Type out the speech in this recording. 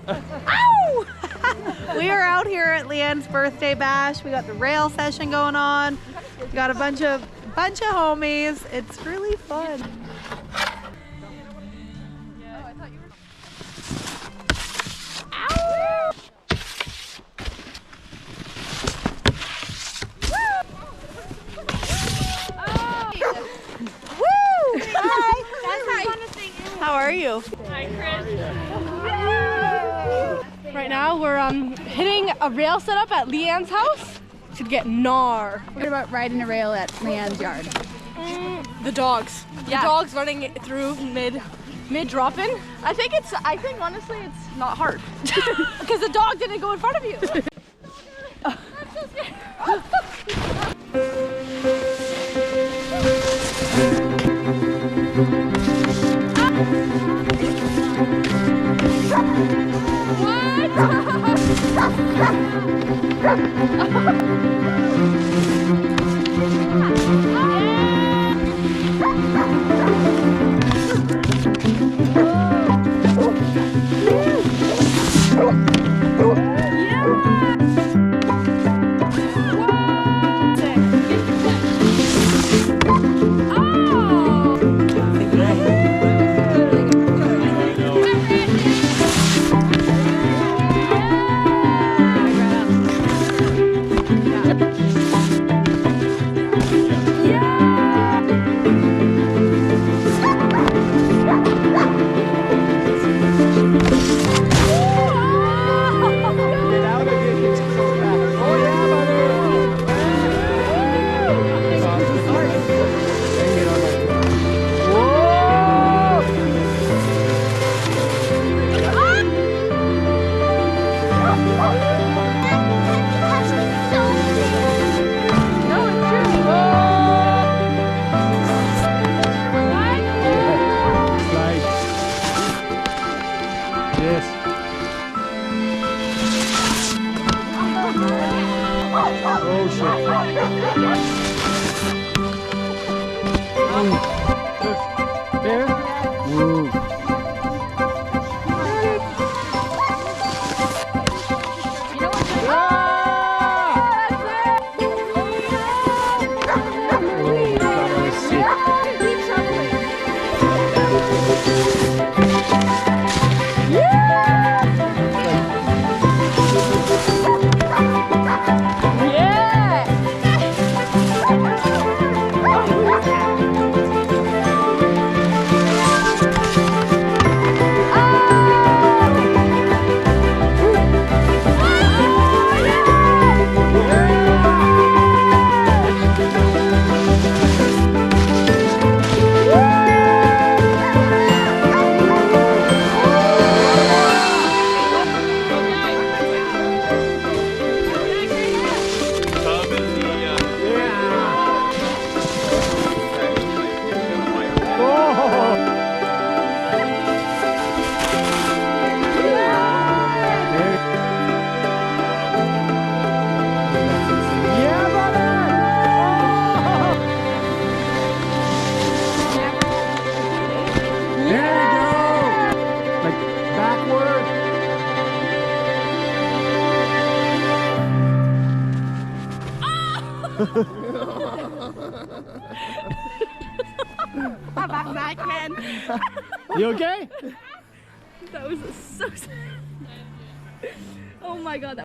Ow! We are out here at Leanne's birthday bash. We got the rail session going on. We got a bunch of homies. It's really fun. How are you? Hi, Chris. Right now we're hitting a rail setup at Leanne's house to get gnar. What about riding a rail at Leanne's yard? The dogs. Yeah. The dogs running it through mid drop-in. I think honestly it's not hard because the dog didn't go in front of you. I'm so scared. I'm back, man. You okay? That was so sad. Oh my god.